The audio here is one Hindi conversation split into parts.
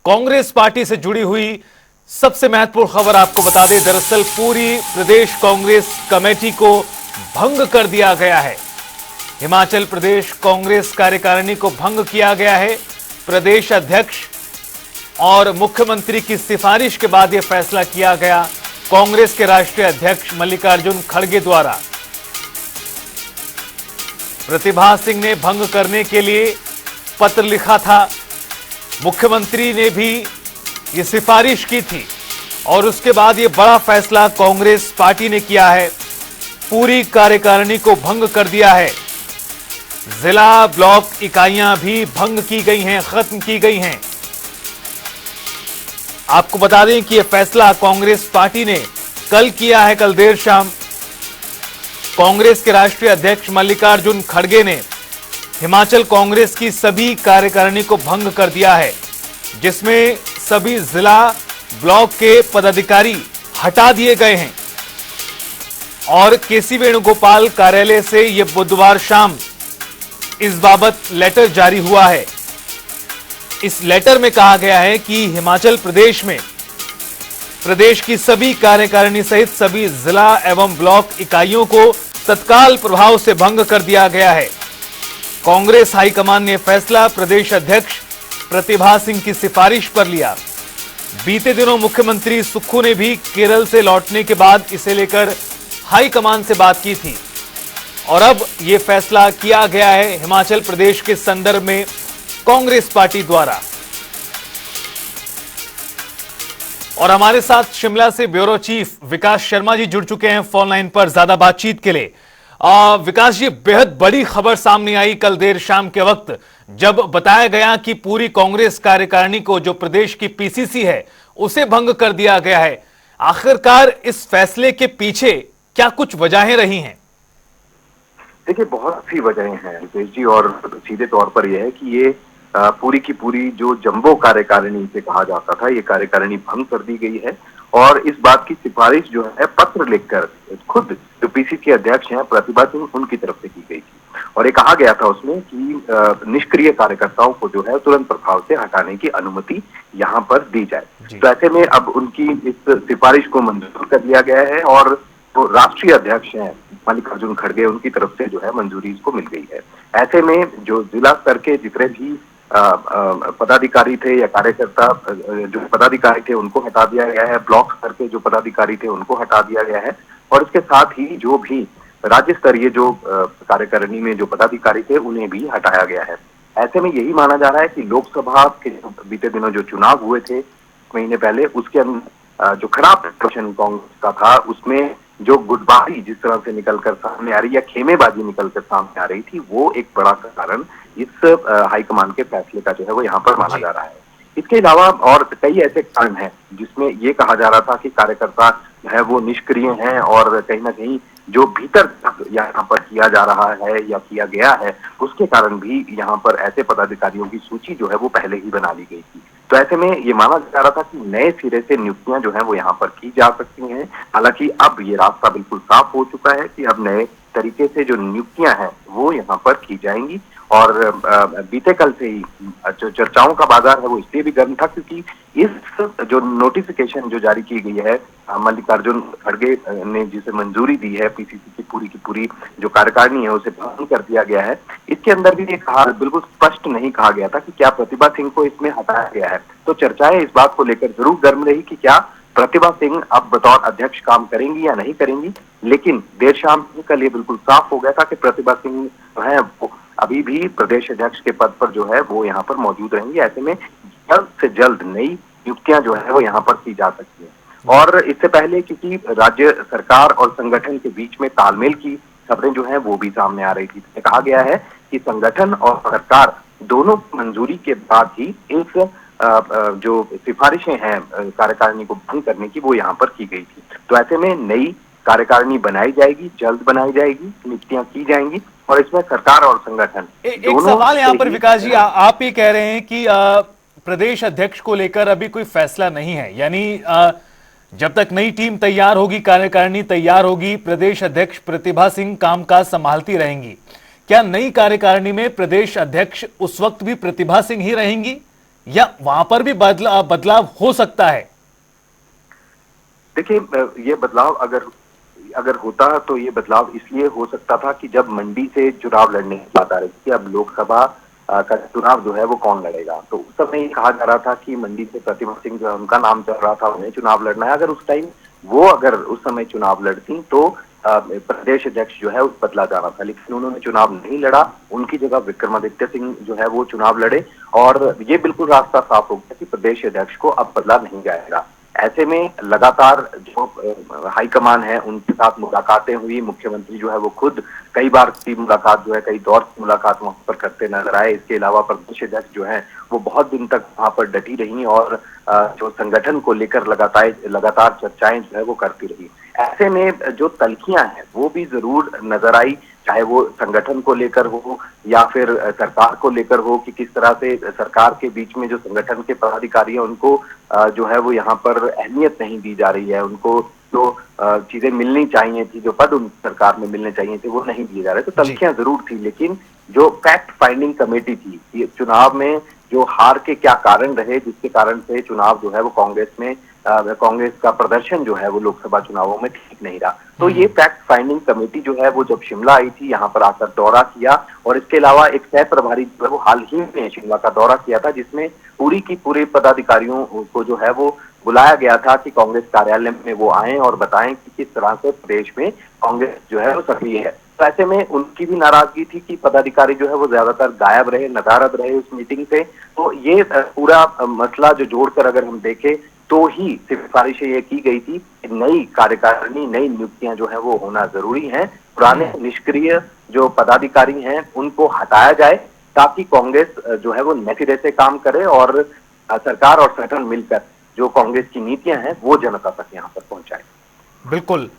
कांग्रेस पार्टी से जुड़ी हुई सबसे महत्वपूर्ण खबर आपको बता दें। दरअसल पूरी प्रदेश कांग्रेस कमेटी को भंग कर दिया गया है। हिमाचल प्रदेश कांग्रेस कार्यकारिणी को भंग किया गया है। प्रदेश अध्यक्ष और मुख्यमंत्री की सिफारिश के बाद यह फैसला किया गया। कांग्रेस के राष्ट्रीय अध्यक्ष मल्लिकार्जुन खड़गे द्वारा प्रतिभा सिंह ने भंग करने के लिए पत्र लिखा था। मुख्यमंत्री ने भी ये सिफारिश की थी और उसके बाद ये बड़ा फैसला कांग्रेस पार्टी ने किया है। पूरी कार्यकारिणी को भंग कर दिया है। जिला ब्लॉक इकाइयां भी भंग की गई हैं, खत्म की गई हैं। आपको बता दें कि यह फैसला कांग्रेस पार्टी ने कल किया है। कल देर शाम कांग्रेस के राष्ट्रीय अध्यक्ष मल्लिकार्जुन खड़गे ने हिमाचल कांग्रेस की सभी कार्यकारिणी को भंग कर दिया है, जिसमें सभी जिला ब्लॉक के पदाधिकारी हटा दिए गए हैं और केसी वेणुगोपाल कार्यालय से यह बुधवार शाम इस बाबत लेटर जारी हुआ है। इस लेटर में कहा गया है कि हिमाचल प्रदेश में प्रदेश की सभी कार्यकारिणी सहित सभी जिला एवं ब्लॉक इकाइयों को तत्काल प्रभाव से भंग कर दिया गया है। कांग्रेस हाईकमान ने फैसला प्रदेश अध्यक्ष प्रतिभा सिंह की सिफारिश पर लिया। बीते दिनों मुख्यमंत्री सुक्खू ने भी केरल से लौटने के बाद इसे लेकर हाईकमान से बात की थी और अब यह फैसला किया गया है हिमाचल प्रदेश के संदर्भ में कांग्रेस पार्टी द्वारा। और हमारे साथ शिमला से ब्यूरो चीफ विकास शर्मा जी जुड़ चुके हैं फोन लाइन पर ज्यादा बातचीत के लिए। विकास जी, बेहद बड़ी खबर सामने आई कल देर शाम के वक्त, जब बताया गया कि पूरी कांग्रेस कार्यकारिणी को, जो प्रदेश की पीसीसी है, उसे भंग कर दिया गया है। आखिरकार इस फैसले के पीछे क्या कुछ वजहें रही हैं? देखिए, बहुत सी वजहें हैं रितेश जी, और सीधे तौर पर यह है कि ये पूरी की पूरी जो जंबो कार्यकारिणी से कहा जाता था, ये कार्यकारिणी भंग कर दी गई है। और इस बात की सिफारिश जो है पत्र लिखकर खुद जो पीसीसी अध्यक्ष हैं प्रतिभा सिंह, उनकी तरफ से की गई थी। और ये कहा गया था उसमें कि निष्क्रिय कार्यकर्ताओं को जो है तुरंत प्रभाव से हटाने की अनुमति यहाँ पर दी जाए। तो ऐसे में अब उनकी इस सिफारिश को मंजूर कर लिया गया है और तो राष्ट्रीय अध्यक्ष हैं मल्लिकार्जुन खड़गे, उनकी तरफ से जो है मंजूरी इसको मिल गई है। ऐसे में जो जिला स्तर के जितने भी पदाधिकारी थे या कार्यकर्ता जो पदाधिकारी थे उनको हटा दिया गया है। ब्लॉक स्तर के जो पदाधिकारी थे उनको हटा दिया गया है और इसके साथ ही जो भी राज्य स्तरीय जो कार्यकारिणी में जो पदाधिकारी थे उन्हें भी हटाया गया है। ऐसे में यही माना जा रहा है कि लोकसभा के बीते दिनों जो चुनाव हुए थे महीने पहले, उसके अंदर जो खराब प्रदर्शन कांग्रेस का था, उसमें जो गुटबाजी जिस तरह से निकलकर सामने आ रही या खेमेबाजी निकलकर सामने आ रही थी, वो एक बड़ा कारण इस हाईकमान के फैसले का जो है वो यहाँ पर माना जा रहा है। इसके अलावा और कई ऐसे कारण हैं जिसमें ये कहा जा रहा था कि कार्यकर्ता है वो निष्क्रिय हैं और कहीं ना कहीं जो भीतर यहाँ पर किया जा रहा है या किया गया है, उसके कारण भी यहाँ पर ऐसे पदाधिकारियों की सूची जो है वो पहले ही बना ली गई थी। तो ऐसे में ये माना जा रहा था कि नए सिरे से नियुक्तियां जो है वो यहाँ पर की जा सकती हैं। हालांकि अब ये रास्ता बिल्कुल साफ हो चुका है कि अब नए तरीके से जो नियुक्तियां हैं वो यहाँ पर की जाएंगी। और बीते कल से ही जो चर्चाओं का बाजार है वो इसलिए भी गर्म था क्योंकि इस जो नोटिफिकेशन जो जारी की गई है मल्लिकार्जुन खड़गे ने जिसे मंजूरी दी है, पीसीसी की पूरी जो कार्यकारिणी है उसे भंग कर दिया गया है। इसके अंदर भी ये कहा बिल्कुल स्पष्ट नहीं कहा गया था कि क्या प्रतिभा सिंह को इसमें हटाया गया है। तो चर्चाएं इस बात को लेकर जरूर गर्म रही कि क्या प्रतिभा सिंह अब बतौर अध्यक्ष काम करेंगी या नहीं करेंगी, लेकिन देर शाम कल ये बिल्कुल साफ हो गया था कि प्रतिभा सिंह जो है अभी भी प्रदेश अध्यक्ष के पद पर जो है वो यहाँ पर मौजूद रहेंगे। ऐसे में जल्द से जल्द नई नियुक्तियां जो है वो यहाँ पर की जा सकती है। और इससे पहले क्योंकि राज्य सरकार और संगठन के बीच में तालमेल की खबरें जो है वो भी सामने आ रही थी, कहा गया है कि संगठन और सरकार दोनों मंजूरी के बाद ही इस जो सिफारिशें हैं कार्यकारिणी को भंग करने की वो यहाँ पर की गई थी। तो ऐसे में नई कार्यकारिणी बनाई जाएगी, जल्द बनाई जाएगी, नियुक्तियां की जाएंगी और इसमें सरकार और संगठन एक सवाल यहाँ पर विकास जी, आप ही कह रहे हैं कि प्रदेश अध्यक्ष को लेकर अभी कोई फैसला नहीं है, यानी जब तक नई टीम तैयार होगी, कार्यकारिणी तैयार होगी, प्रदेश अध्यक्ष प्रतिभा सिंह कामकाज संभालती रहेंगी। क्या नई कार्यकारिणी में प्रदेश अध्यक्ष उस वक्त भी प्रतिभा सिंह ही रहेंगी या वहां पर भी बदलाव हो सकता है? देखिए, ये बदलाव अगर अगर होता तो ये बदलाव इसलिए हो सकता था कि जब मंडी से चुनाव लड़ने की बात आ रही थी, अब लोकसभा का चुनाव जो है वो कौन लड़ेगा, तो उस समय ये कहा जा रहा था कि मंडी से प्रतिमा सिंह जो है उनका नाम चल रहा था, उन्हें चुनाव लड़ना है। अगर उस टाइम वो अगर उस समय चुनाव लड़ती तो प्रदेश अध्यक्ष जो है उस बदला जाना था, लेकिन उन्होंने चुनाव नहीं लड़ा, उनकी जगह विक्रमादित्य सिंह जो है वो चुनाव लड़े और ये बिल्कुल रास्ता साफ हो गया कि प्रदेश अध्यक्ष को अब बदला नहीं जाएगा। ऐसे में लगातार जो हाईकमान है उनके साथ मुलाकातें हुई, मुख्यमंत्री जो है वो खुद कई बार की मुलाकात जो है, कई दौर की मुलाकात वहां पर करते नजर आए। इसके अलावा प्रदेश अध्यक्ष जो है वो बहुत दिन तक वहां पर डटी रही और जो संगठन को लेकर लगातार चर्चाएं जो है वो करती रही। ऐसे में जो तल्खियां हैं वो भी जरूर नजर आई, चाहे वो संगठन को लेकर हो या फिर सरकार को लेकर हो, कि किस तरह से सरकार के बीच में जो संगठन के पदाधिकारी हैं उनको जो है वो यहाँ पर अहमियत नहीं दी जा रही है, उनको जो चीजें मिलनी चाहिए थी, जो पद उन सरकार में मिलने चाहिए थे वो नहीं दिए जा रहे। तो तल्खियां जरूर थी, लेकिन जो फैक्ट फाइंडिंग कमेटी थी कि चुनाव में जो हार के क्या कारण रहे जिसके कारण से चुनाव जो है वो कांग्रेस का प्रदर्शन जो है वो लोकसभा चुनावों में ठीक नहीं रहा, तो ये फैक्ट फाइंडिंग कमेटी जो है वो जब शिमला आई थी, यहाँ पर आकर दौरा किया और इसके अलावा एक सह प्रभारी जो है वो हाल ही में शिमला का दौरा किया था, जिसमें पूरी की पूरे पदाधिकारियों को जो है वो बुलाया गया था कि कांग्रेस कार्यालय में वो आए और बताएं कि किस तरह से प्रदेश में कांग्रेस जो है वो सक्रिय है। तो ऐसे में उनकी भी नाराजगी थी कि पदाधिकारी जो है वो ज्यादातर गायब रहे, नदारद रहे उस मीटिंग से। तो ये पूरा मसला जो जोड़कर अगर हम देखें तो ही सिफारिशें ये की गई थी कि नई कार्यकारिणी, नई नियुक्तियां जो है वो होना जरूरी है, पुराने निष्क्रिय जो पदाधिकारी हैं उनको हटाया जाए ताकि कांग्रेस जो है वो नए सिरे से काम करे और सरकार और संगठन मिलकर जो कांग्रेस की नीतियां हैं वो जनता तक यहाँ पर पहुंचाए। बिल्कुल,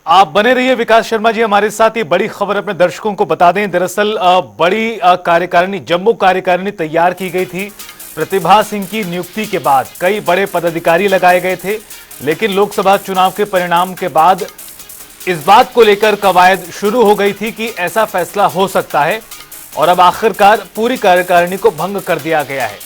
आप बने रहिए विकास शर्मा जी हमारे साथ। ये बड़ी खबर अपने दर्शकों को बता दें, दरअसल बड़ी कार्यकारिणी, जम्मू कार्यकारिणी तैयार की गई थी। प्रतिभा सिंह की नियुक्ति के बाद कई बड़े पदाधिकारी लगाए गए थे, लेकिन लोकसभा चुनाव के परिणाम के बाद इस बात को लेकर कवायद शुरू हो गई थी कि ऐसा फैसला हो सकता है और अब आखिरकार पूरी कार्यकारिणी को भंग कर दिया गया है।